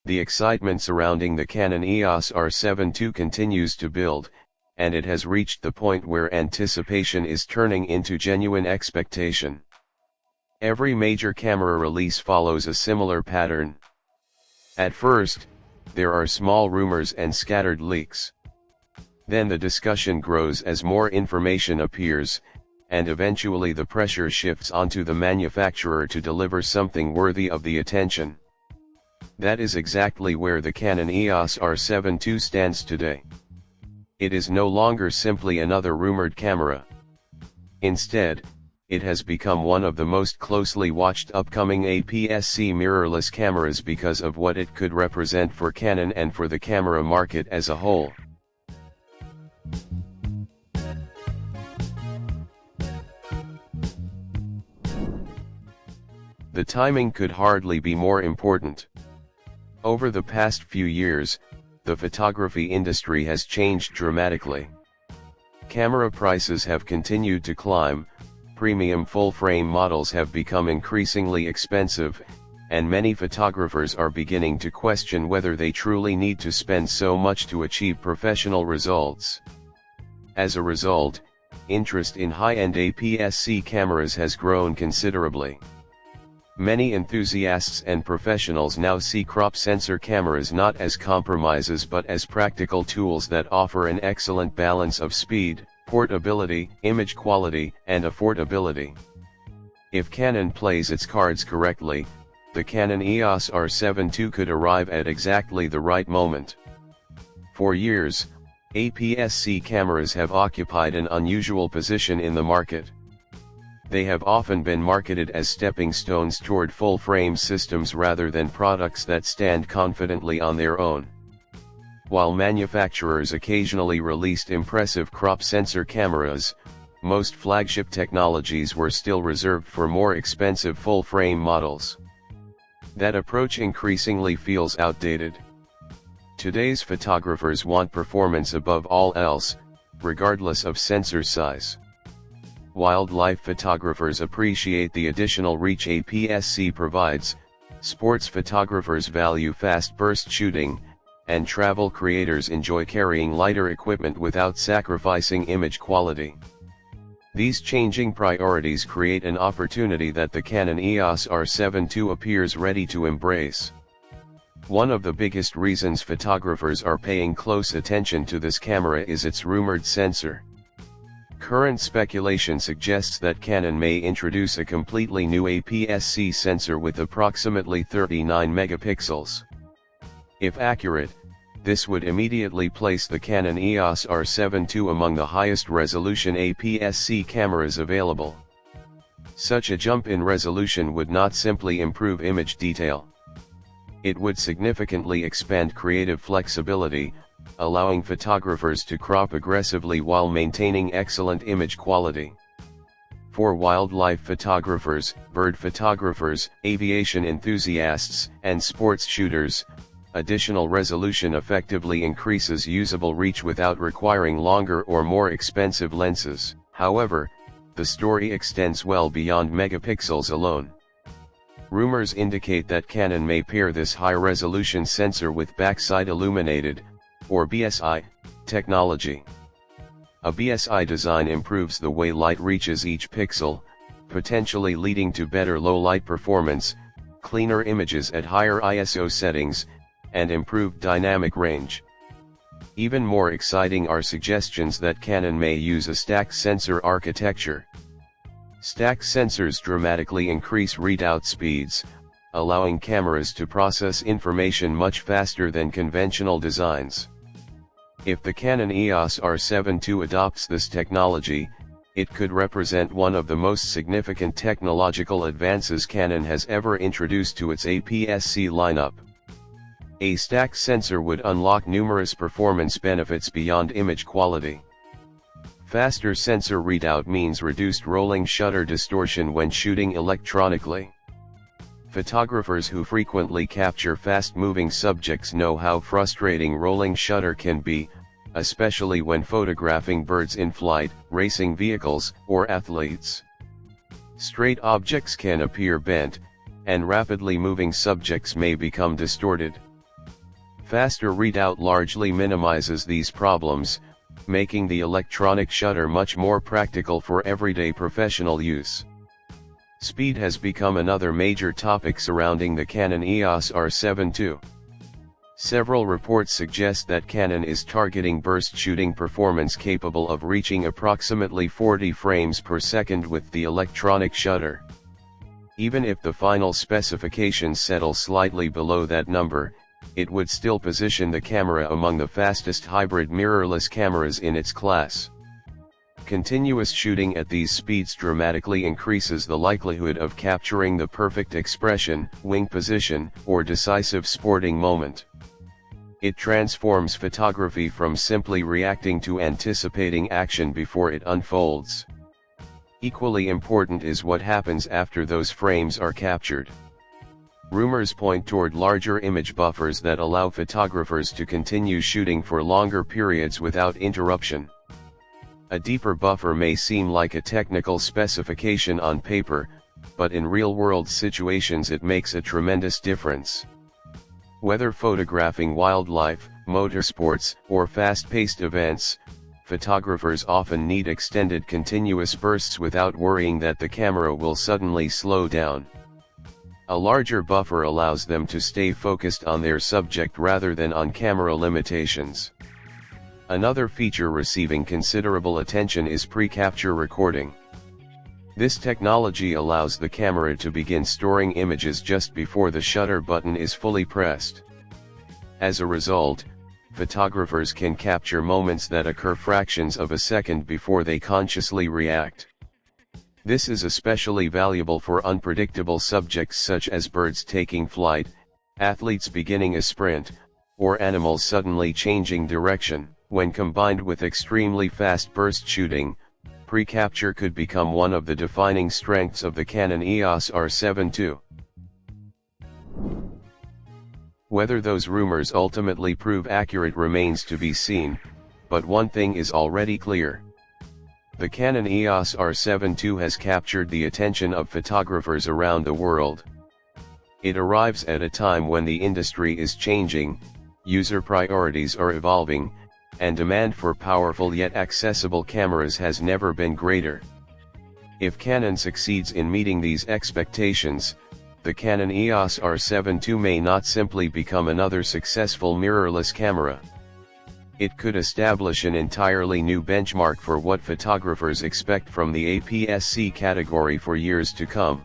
The excitement surrounding the Canon EOS R7 II continues to build, and it has reached the point where anticipation is turning into genuine expectation. Every major camera release follows a similar pattern. At first, there are small rumors and scattered leaks. Then the discussion grows as more information appears, and eventually the pressure shifts onto the manufacturer to deliver something worthy of the attention. That is exactly where the Canon EOS R7 II stands today. It is no longer simply another rumored camera. Instead, it has become one of the most closely watched upcoming APS-C mirrorless cameras because of what it could represent for Canon and for the camera market as a whole. The timing could hardly be more important. Over the past few years, the photography industry has changed dramatically. Camera prices have continued to climb, premium full-frame models have become increasingly expensive, and many photographers are beginning to question whether they truly need to spend so much to achieve professional results. As a result, interest in high-end APS-C cameras has grown considerably. Many enthusiasts and professionals now see crop sensor cameras not as compromises but as practical tools that offer an excellent balance of speed, portability, image quality, and affordability. If Canon plays its cards correctly, the Canon EOS R7 II could arrive at exactly the right moment. For years, APS-C cameras have occupied an unusual position in the market. They have often been marketed as stepping stones toward full-frame systems rather than products that stand confidently on their own. While manufacturers occasionally released impressive crop sensor cameras, most flagship technologies were still reserved for more expensive full-frame models. That approach increasingly feels outdated. Today's photographers want performance above all else, regardless of sensor size. Wildlife photographers appreciate the additional reach APS-C provides, sports photographers value fast burst shooting, and travel creators enjoy carrying lighter equipment without sacrificing image quality. These changing priorities create an opportunity that the Canon EOS R7 II appears ready to embrace. One of the biggest reasons photographers are paying close attention to this camera is its rumored sensor. Current speculation suggests that Canon may introduce a completely new APS-C sensor with approximately 39 megapixels. If accurate, this would immediately place the Canon EOS R7 II among the highest resolution APS-C cameras available. Such a jump in resolution would not simply improve image detail. It would significantly expand creative flexibility, allowing photographers to crop aggressively while maintaining excellent image quality. For wildlife photographers, bird photographers, aviation enthusiasts, and sports shooters, additional resolution effectively increases usable reach without requiring longer or more expensive lenses. However, the story extends well beyond megapixels alone. Rumors indicate that Canon may pair this high-resolution sensor with backside illuminated, or BSI, technology. A BSI design improves the way light reaches each pixel, potentially leading to better low-light performance, cleaner images at higher ISO settings, and improved dynamic range. Even more exciting are suggestions that Canon may use a stacked sensor architecture. Stacked sensors dramatically increase readout speeds, allowing cameras to process information much faster than conventional designs. If the Canon EOS R7 II adopts this technology, it could represent one of the most significant technological advances Canon has ever introduced to its APS-C lineup. A stacked sensor would unlock numerous performance benefits beyond image quality. Faster sensor readout means reduced rolling shutter distortion when shooting electronically. Photographers who frequently capture fast-moving subjects know how frustrating rolling shutter can be, especially when photographing birds in flight, racing vehicles, or athletes. Straight objects can appear bent, and rapidly moving subjects may become distorted. faster readout largely minimizes these problems, making the electronic shutter much more practical for everyday professional use. Speed has become another major topic surrounding the Canon EOS R7 II. Several reports suggest that Canon is targeting burst shooting performance capable of reaching approximately 40 frames per second with the electronic shutter. Even if the final specifications settle slightly below that number, it would still position the camera among the fastest hybrid mirrorless cameras in its class. Continuous shooting at these speeds dramatically increases the likelihood of capturing the perfect expression, wing position, or decisive sporting moment. It transforms photography from simply reacting to anticipating action before it unfolds. Equally important is what happens after those frames are captured. Rumors point toward larger image buffers that allow photographers to continue shooting for longer periods without interruption. A deeper buffer may seem like a technical specification on paper, but in real-world situations it makes a tremendous difference. Whether photographing wildlife, motorsports, or fast-paced events, photographers often need extended continuous bursts without worrying that the camera will suddenly slow down. A larger buffer allows them to stay focused on their subject rather than on camera limitations. Another feature receiving considerable attention is pre-capture recording. This technology allows the camera to begin storing images just before the shutter button is fully pressed. As a result, photographers can capture moments that occur fractions of a second before they consciously react. This is especially valuable for unpredictable subjects such as birds taking flight, athletes beginning a sprint, or animals suddenly changing direction. When combined with extremely fast burst shooting, pre-capture could become one of the defining strengths of the Canon EOS R7 II. Whether those rumors ultimately prove accurate remains to be seen, but one thing is already clear. The Canon EOS R7 II has captured the attention of photographers around the world. It arrives at a time when the industry is changing, user priorities are evolving, and demand for powerful yet accessible cameras has never been greater. If Canon succeeds in meeting these expectations, the Canon EOS R7 II may not simply become another successful mirrorless camera. It could establish an entirely new benchmark for what photographers expect from the APS-C category for years to come.